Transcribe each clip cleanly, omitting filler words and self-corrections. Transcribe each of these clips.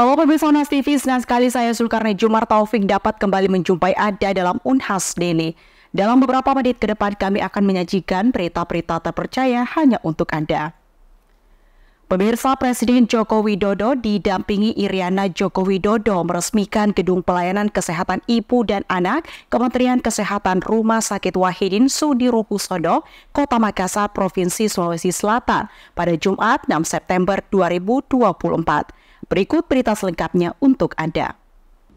Halo pemirsa Unas TV, senang sekali saya Zulkarni Jumar Taufik dapat kembali menjumpai Anda dalam Unhas Daily. Dalam beberapa menit ke depan kami akan menyajikan berita-berita terpercaya hanya untuk Anda. Pemirsa, Presiden Joko Widodo didampingi Iriana Joko Widodo meresmikan Gedung Pelayanan Kesehatan Ibu dan Anak Kementerian Kesehatan Rumah Sakit Wahidin Sudirohusodo, Kota Makassar, Provinsi Sulawesi Selatan pada Jumat 6 September 2024. Berikut berita selengkapnya untuk Anda.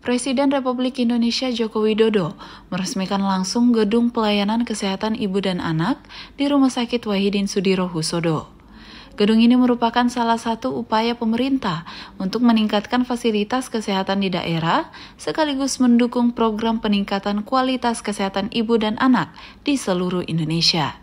Presiden Republik Indonesia Joko Widodo meresmikan langsung Gedung Pelayanan Kesehatan Ibu dan Anak di Rumah Sakit Wahidin Sudirohusodo. Gedung ini merupakan salah satu upaya pemerintah untuk meningkatkan fasilitas kesehatan di daerah, sekaligus mendukung program peningkatan kualitas kesehatan ibu dan anak di seluruh Indonesia.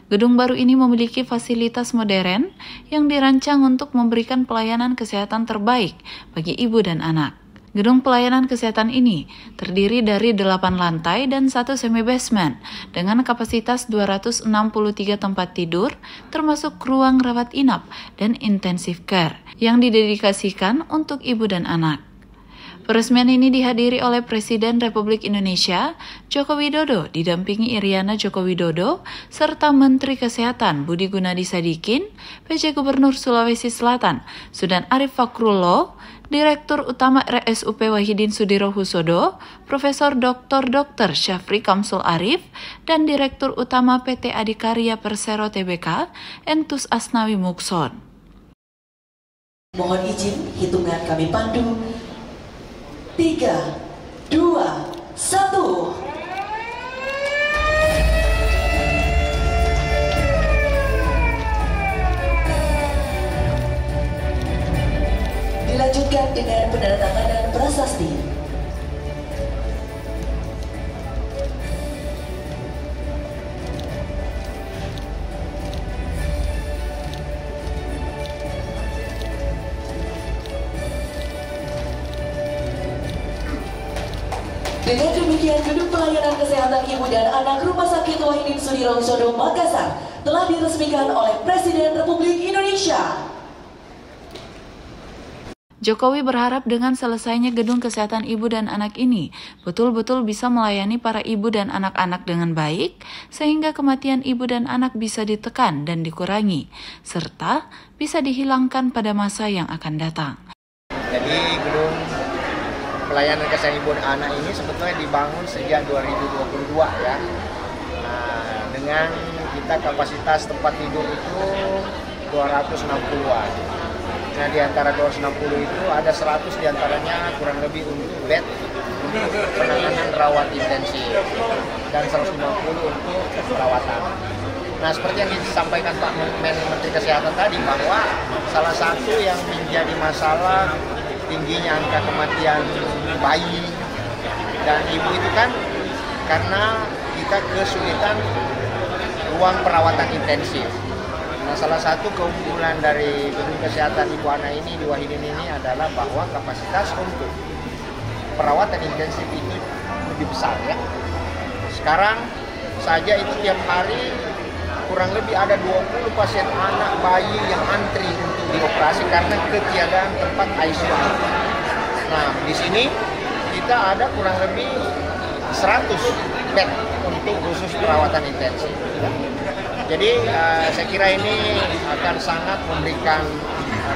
Gedung baru ini memiliki fasilitas modern yang dirancang untuk memberikan pelayanan kesehatan terbaik bagi ibu dan anak. Gedung pelayanan kesehatan ini terdiri dari 8 lantai dan 1 semi-basement dengan kapasitas 263 tempat tidur, termasuk ruang rawat inap dan intensive care yang didedikasikan untuk ibu dan anak. Peresmian ini dihadiri oleh Presiden Republik Indonesia Joko Widodo didampingi Iriana Joko Widodo serta Menteri Kesehatan Budi Gunadi Sadikin, PJ Gubernur Sulawesi Selatan Sudan Arif Fakrullah, Direktur Utama RSUP Wahidin Sudirohusodo, Profesor Dr. Syafri Kamsul Arif, dan Direktur Utama PT Adikarya Persero Tbk, Entus Asnawi Mukson. Mohon izin, hitungan kami pandu. 3, 2, 1. Dilanjutkan dengan penandatanganan prasasti. Dengan demikian, Gedung Pelayanan Kesehatan Ibu dan Anak Rumah Sakit Wahidin Sudirohusodo Makassar telah diresmikan oleh Presiden Republik Indonesia. Jokowi berharap dengan selesainya Gedung Kesehatan Ibu dan Anak ini betul-betul bisa melayani para ibu dan anak-anak dengan baik, sehingga kematian ibu dan anak bisa ditekan dan dikurangi, serta bisa dihilangkan pada masa yang akan datang. Jadi Gedung Pelayanan Kesehatan Ibu dan Anak ini sebetulnya dibangun sejak 2022 ya. Nah, dengan kita kapasitas tempat tidur itu 260-an. Nah, di antara 260 itu ada 100 diantaranya kurang lebih untuk bed untuk penanganan rawat intensif dan 150 untuk perawatan. Nah, seperti yang disampaikan Pak Menteri Kesehatan tadi, bahwa salah satu yang menjadi masalah tingginya angka kematian bayi dan ibu itu kan karena kita kesulitan ruang perawatan intensif. Nah, salah satu keunggulan dari Gedung Kesehatan Ibu Anak ini di Wahidin ini adalah bahwa kapasitas untuk perawatan intensif itu lebih besar ya. Sekarang saja itu tiap hari kurang lebih ada 20 pasien anak bayi yang antri untuk dioperasi karena ketiadaan tempat ICU. Nah, di sini kita ada kurang lebih 100 bed untuk khusus perawatan intensif. Ya. Jadi saya kira ini akan sangat memberikan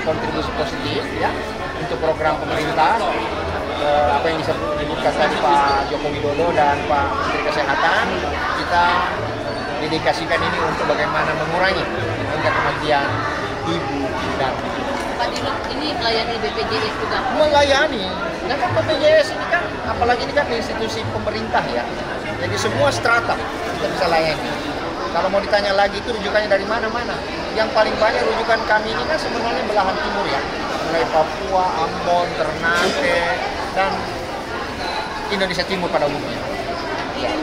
kontribusi positif ya untuk program pemerintah. Apa yang disebutkan tadi Pak Joko Widodo dan Pak Menteri Kesehatan, kita dedikasikan ini untuk bagaimana mengurangi angka kematian ibu dan Pak Dirut ini melayani BPJS juga? Melayani, dan kan BPJS ini kan, apalagi ini kan institusi pemerintah ya, jadi semua strata kita bisa layani. Kalau mau ditanya lagi itu rujukannya dari mana-mana, yang paling banyak rujukan kami ini kan sebenarnya belahan timur ya, mulai Papua, Ambon, Ternate, dan Indonesia Timur pada umumnya. Ya.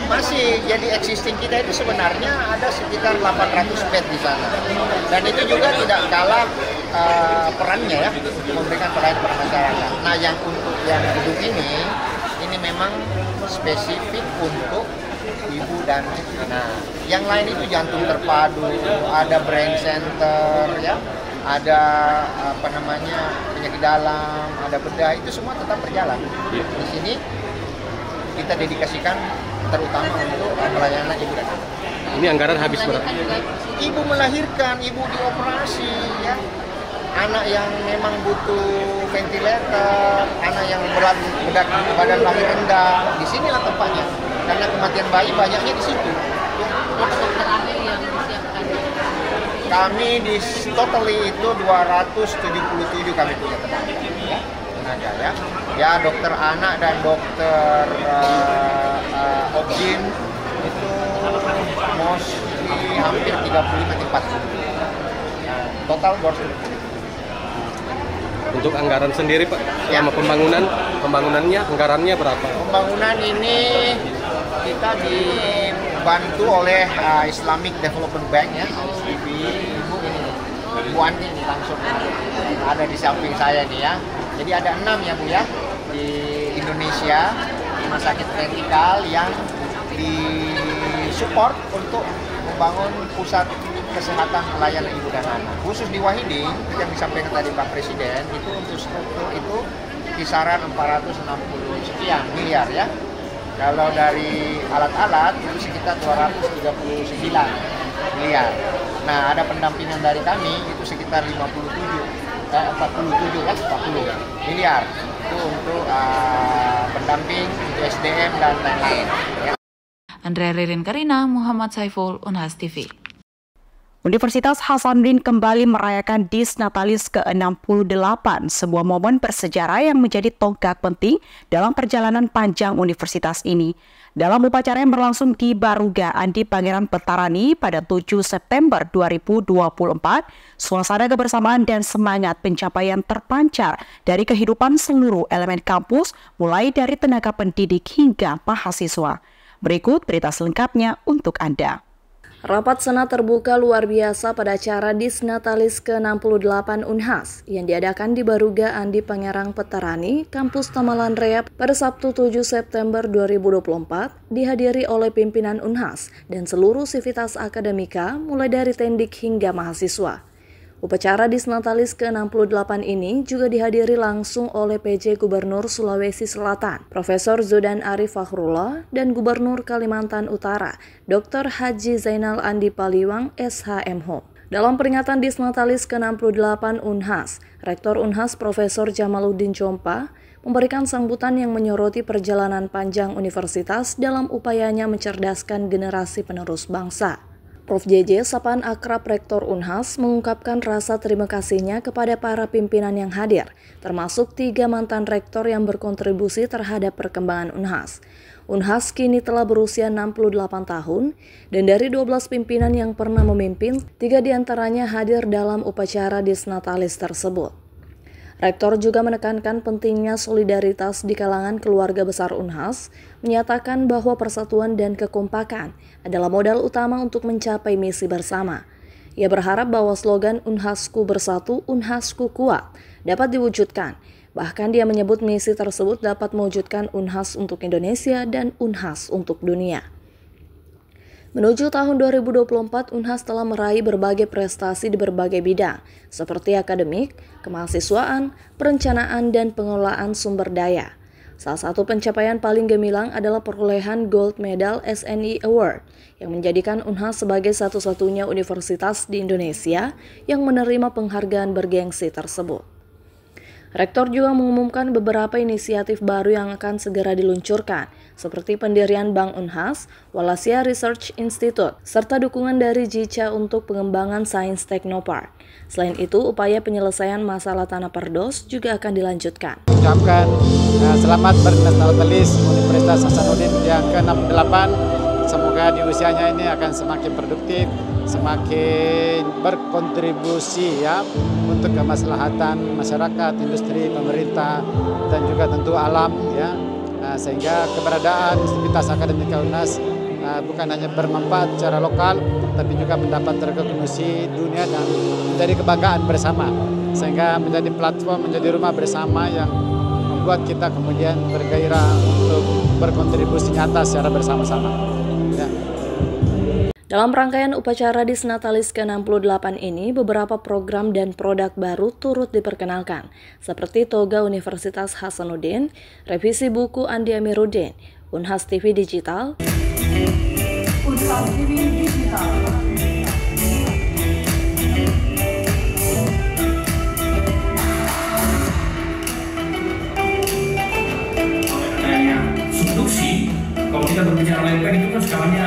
Masih jadi existing kita itu sebenarnya ada sekitar 800 bed di sana, dan itu juga tidak kalah perannya ya memberikan pelayanan kepada masyarakat. Nah, yang untuk yang gedung ini memang spesifik untuk ibu dan anak. Yang lain itu jantung terpadu, ada brain center, ya, ada penyakit dalam, ada bedah, itu semua tetap berjalan. Di sini kita dedikasikan terutama untuk pelayanan ibu dan anak. Ini anggaran habis berapa? Ibu melahirkan, ibu dioperasi, ya. Anak yang memang butuh ventilator, anak yang berat badan lahir rendah, di sinilah tempatnya. Karena kematian bayi banyaknya di situ. Dokter ahli yang disiapkan. Kami di totally itu 277 kami punya tenaga, ya. Ya, dokter anak dan dokter obgyn itu mostly hampir 35-40. Nah, total 270. Untuk anggaran sendiri Pak, selama pembangunannya anggarannya berapa? Pembangunan ini kita dibantu oleh Islamic Development Bank, ya, IDB. Ibu ini, Bu Andi ini langsung ada di samping saya nih, ya. Jadi ada 6 ya Bu, ya, di Indonesia, rumah sakit vertikal yang disupport untuk membangun pusat kesehatan pelayanan ibu dan anak. Khusus di Wahidin yang disampaikan tadi Pak Presiden, itu untuk struktur itu kisaran 460 sekian miliar, ya. Kalau dari alat-alat itu sekitar 239 miliar. Nah, ada pendampingan dari kami itu sekitar 47 miliar. Itu untuk pendamping, untuk SDM dan lain-lain, ya. Andrea Ririn Karina, Muhammad Saiful, Unhas TV. Universitas Hasanuddin kembali merayakan Disnatalis ke-68, sebuah momen bersejarah yang menjadi tonggak penting dalam perjalanan panjang universitas ini. Dalam upacara yang berlangsung di Baruga Andi Pangeran Petarani pada 7 September 2024, suasana kebersamaan dan semangat pencapaian terpancar dari kehidupan seluruh elemen kampus, mulai dari tenaga pendidik hingga mahasiswa. Berikut berita selengkapnya untuk Anda. Rapat Senat terbuka luar biasa pada acara Disnatalis ke-68 Unhas yang diadakan di Baruga Andi Pangerang Petarani, Kampus Tamalan Raya pada Sabtu 7 September 2024 dihadiri oleh pimpinan Unhas dan seluruh sivitas akademika mulai dari tendik hingga mahasiswa. Upacara Disnatalis ke-68 ini juga dihadiri langsung oleh PJ Gubernur Sulawesi Selatan, Profesor Zudan Arif Fakhrullah, dan Gubernur Kalimantan Utara, Dr. Haji Zainal Andi Paliwang, SHMH. Dalam peringatan Disnatalis ke-68 Unhas, Rektor Unhas Profesor Jamaluddin Jompa memberikan sambutan yang menyoroti perjalanan panjang universitas dalam upayanya mencerdaskan generasi penerus bangsa. Prof. JJ, sapaan akrab Rektor Unhas, mengungkapkan rasa terima kasihnya kepada para pimpinan yang hadir, termasuk 3 mantan rektor yang berkontribusi terhadap perkembangan Unhas. Unhas kini telah berusia 68 tahun, dan dari 12 pimpinan yang pernah memimpin, 3 diantaranya hadir dalam upacara Disnatalis tersebut. Rektor juga menekankan pentingnya solidaritas di kalangan keluarga besar Unhas, menyatakan bahwa persatuan dan kekompakan adalah modal utama untuk mencapai misi bersama. Ia berharap bahwa slogan Unhasku Bersatu, Unhasku Kuat dapat diwujudkan. Bahkan dia menyebut misi tersebut dapat mewujudkan Unhas untuk Indonesia dan Unhas untuk dunia. Menuju tahun 2024, Unhas telah meraih berbagai prestasi di berbagai bidang, seperti akademik, kemahasiswaan, perencanaan, dan pengelolaan sumber daya. Salah satu pencapaian paling gemilang adalah perolehan Gold Medal SNI Award, yang menjadikan Unhas sebagai satu-satunya universitas di Indonesia yang menerima penghargaan bergengsi tersebut. Rektor juga mengumumkan beberapa inisiatif baru yang akan segera diluncurkan, seperti pendirian Bank Unhas, Wallacea Research Institute, serta dukungan dari JICA untuk pengembangan Sains Teknopark. Selain itu, upaya penyelesaian masalah tanah perdos juga akan dilanjutkan. Ucapkan selamat berdisnatalis Universitas Hasanuddin yang ke-68. Semoga di usianya ini akan semakin produktif, semakin berkontribusi ya untuk kemaslahatan masyarakat, industri, pemerintah, dan juga tentu alam ya. Sehingga keberadaan Sivitas Akademika Unhas bukan hanya bermanfaat secara lokal, tapi juga mendapat rekognisi dunia dan menjadi kebanggaan bersama. Sehingga menjadi platform, menjadi rumah bersama yang membuat kita kemudian bergairah untuk berkontribusi nyata secara bersama-sama. Ya. Dalam rangkaian upacara Disnatalis ke-68 ini, beberapa program dan produk baru turut diperkenalkan, seperti toga Universitas Hasanuddin, revisi buku Andi Amiruddin, Unhas TV Digital, subduksi. Kalau kita berbicara lempeng itu kan skalanya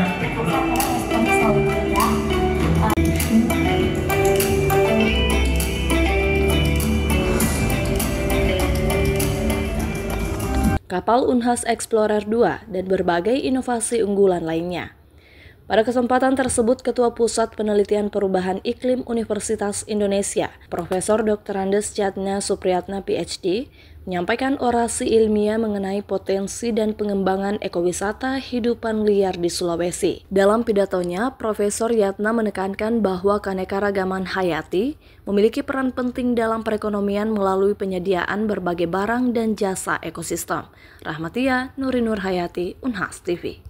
kapal Unhas Explorer 2, dan berbagai inovasi unggulan lainnya. Pada kesempatan tersebut, Ketua Pusat Penelitian Perubahan Iklim Universitas Indonesia, Profesor Dr. Andes Jatna Supriyatna PhD, menyampaikan orasi ilmiah mengenai potensi dan pengembangan ekowisata hidupan liar di Sulawesi. Dalam pidatonya, Profesor Yatna menekankan bahwa keanekaragaman hayati memiliki peran penting dalam perekonomian melalui penyediaan berbagai barang dan jasa ekosistem. Rahmatia Nurinur Hayati, Unhas TV.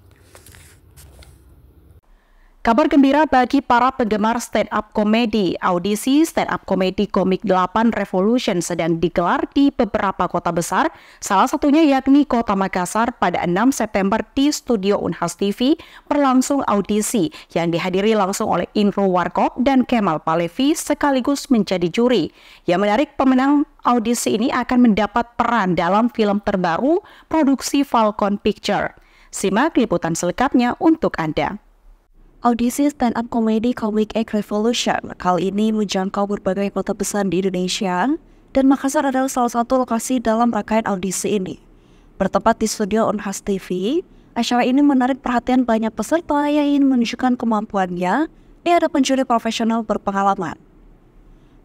Kabar gembira bagi para penggemar stand-up komedi. Audisi stand-up komedi Komik 8 Revolution sedang digelar di beberapa kota besar, salah satunya yakni Kota Makassar. Pada 6 September di studio Unhas TV berlangsung audisi yang dihadiri langsung oleh Indro Warkop dan Kemal Palevi sekaligus menjadi juri. Yang menarik, pemenang audisi ini akan mendapat peran dalam film terbaru produksi Falcon Picture. Simak liputan selengkapnya untuk Anda. Audisi stand-up komedi Komik 8 Revolution kali ini menjangkau berbagai kota besar di Indonesia, dan Makassar adalah salah satu lokasi dalam rangkaian audisi ini. Bertempat di studio Unhas TV, acara ini menarik perhatian banyak peserta yang ingin menunjukkan kemampuannya di hadapan juri profesional berpengalaman.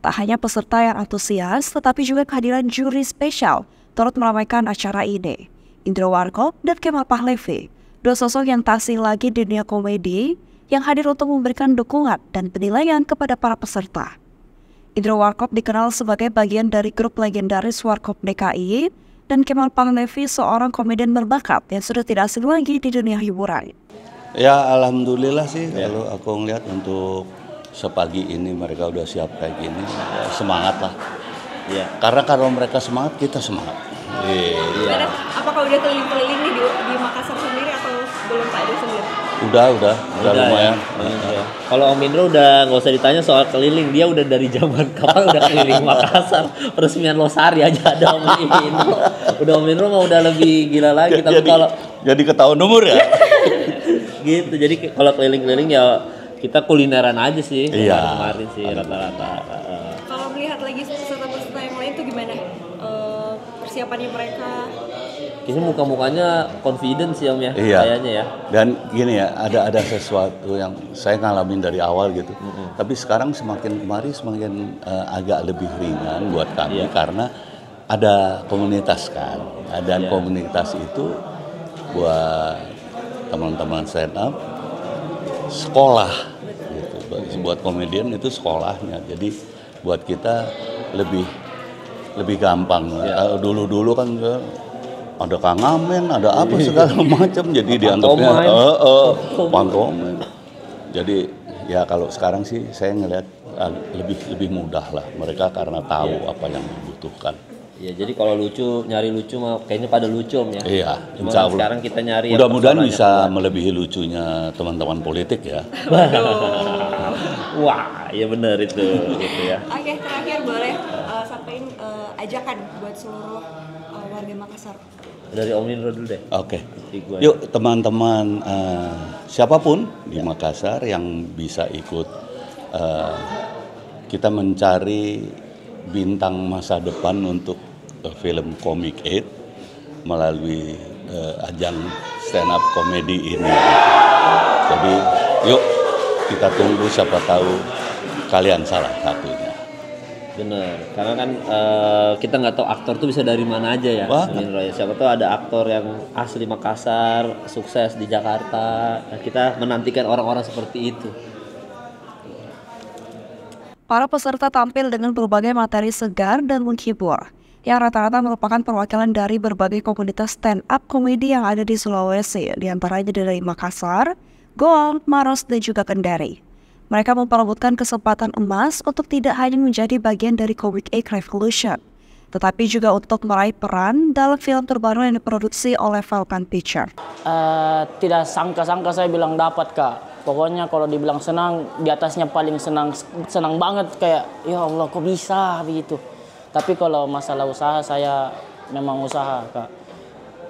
Tak hanya peserta yang antusias, tetapi juga kehadiran juri spesial turut meramaikan acara ini. Indro Warkop dan Kemal Palevi, dua sosok yang tak asing lagi di dunia komedi, yang hadir untuk memberikan dukungan dan penilaian kepada para peserta. Indro Warkop dikenal sebagai bagian dari grup legendaris Warkop DKI, dan Kemal Palevi seorang komedian berbakat yang sudah tidak asing lagi di dunia hiburan. Ya, alhamdulillah sih kalau aku ngeliat untuk sepagi ini mereka udah siap kayak gini, ya, semangat lah. Ya. Karena kalau mereka semangat, kita semangat. Iya. Apakah udah keliling-keliling nih di Makassar sendiri atau belum Pak Edi sendiri? Udah lumayan. Ya. Kalau Om Indro udah nggak usah ditanya soal keliling, dia udah dari zaman kapan udah keliling Makassar. Peresmian Losari aja ada Om Indro. Udah Om Indro mah udah lebih gila lagi. Tapi kalau jadi ketahuan umur ya. Gitu. Jadi kalau keliling-keliling ya kita kulineran aja sih. Iya. Kemarin sih rata-rata. Kalau melihat lagi peserta-peserta yang lain tuh gimana? Persiapannya mereka? Ini muka-mukanya confident sih Om ya, iya. Kayaknya ya. Dan gini ya, ada sesuatu yang saya ngalamin dari awal gitu. Tapi sekarang semakin kemari semakin agak lebih ringan buat kami karena ada komunitas kan. Dan komunitas itu buat teman-teman stand up sekolah gitu. Buat komedian itu sekolahnya. Jadi buat kita lebih gampang. Dulu kan ada Kang Amen, ada apa segala macam, jadi dianggapnya pantomen. Jadi ya kalau sekarang sih saya ngelihat lebih mudah lah mereka karena tahu apa yang dibutuhkan. Ya, jadi kalau nyari lucu mah kayaknya pada lucu Om ya. Iya, cuma insya Allah. Sekarang kita nyari mudah-mudahan bisa melebihi lucunya teman-teman politik ya. Wah, ya benar itu gitu ya. Oke, terakhir boleh sampaikan ajakan buat seluruh warga Makassar. Dari Om Indro dulu deh. Oke. Yuk teman-teman siapapun di Makassar yang bisa ikut kita mencari bintang masa depan untuk film Komik 8 melalui ajang stand up komedi ini. Jadi yuk kita tunggu, siapa tahu kalian salah satunya. Bener, karena kan kita nggak tahu aktor tuh bisa dari mana aja ya. Siapa tahu ada aktor yang asli Makassar, sukses di Jakarta. Nah, kita menantikan orang-orang seperti itu. Para peserta tampil dengan berbagai materi segar dan menghibur, yang rata-rata merupakan perwakilan dari berbagai komunitas stand-up komedi yang ada di Sulawesi, diantaranya dari Makassar, Goa, Maros, dan juga Kendari. Mereka memperebutkan kesempatan emas untuk tidak hanya menjadi bagian dari Comic Egg Revolution, tetapi juga untuk meraih peran dalam film terbaru yang diproduksi oleh Falcon Pictures. Tidak sangka-sangka saya bilang dapat, Kak. Pokoknya kalau dibilang senang, di atasnya paling senang banget, kayak ya Allah kok bisa begitu. Tapi kalau masalah usaha, saya memang usaha, Kak.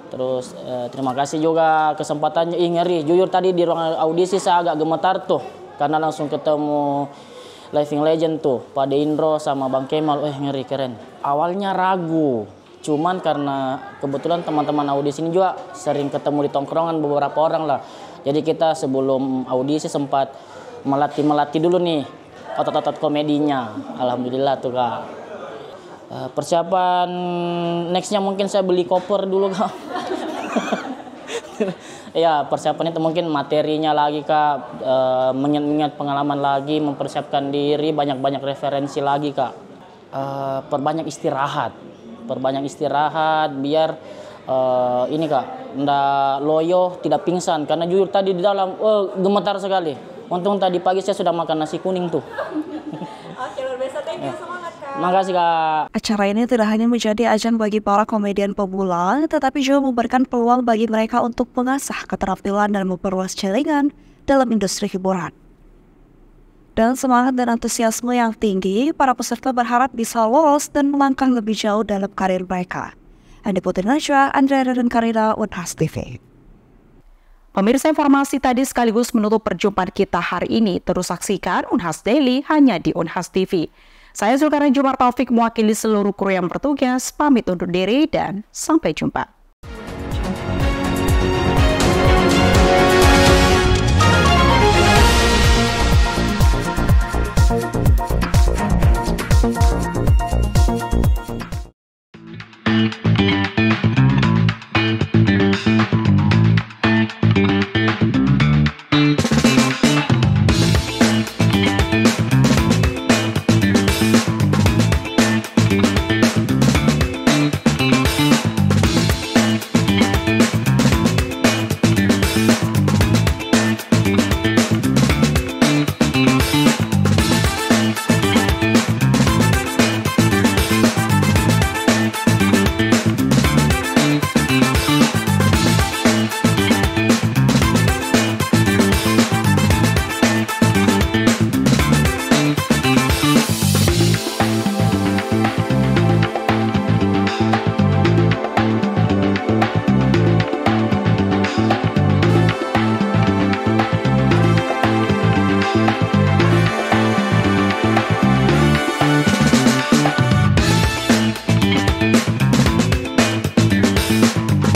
Terus terima kasih juga kesempatannya. Ngeri, jujur tadi di ruang audisi saya agak gemetar tuh, karena langsung ketemu Living Legend tuh, Pak Indro sama Bang Kemal. Ngeri, keren. Awalnya ragu, cuman karena kebetulan teman-teman audisi ini juga sering ketemu di tongkrongan beberapa orang lah. Jadi kita sebelum audisi sempat melatih dulu nih otot-otot komedinya. Alhamdulillah tuh, Kak. Persiapan nextnya mungkin saya beli koper dulu, Kak. Ya, persiapan itu mungkin materinya lagi, Kak, mengingat pengalaman lagi, mempersiapkan diri, banyak-banyak referensi lagi, Kak. Perbanyak istirahat biar ini, Kak, ndak loyo, tidak pingsan, karena jujur tadi di dalam gemetar sekali. Untung tadi pagi saya sudah makan nasi kuning tuh. Oke, luar biasa, thank you, semangat, Kak. Makasih, Kak. Acara ini tidak hanya menjadi ajang bagi para komedian pemula, tetapi juga memberikan peluang bagi mereka untuk mengasah keterampilan dan memperluas jaringan dalam industri hiburan. Dan semangat dan antusiasme yang tinggi, para peserta berharap bisa lolos dan melangkah lebih jauh dalam karir mereka. Andi Putri Najwa, Andrea dan Karina, Unhas TV. Pemirsa, informasi tadi sekaligus menutup perjumpaan kita hari ini. Terus saksikan Unhas Daily hanya di Unhas TV. Saya Zulkarnain Jumar Taufik mewakili seluruh kru yang bertugas, pamit undur diri dan sampai jumpa. Thank you.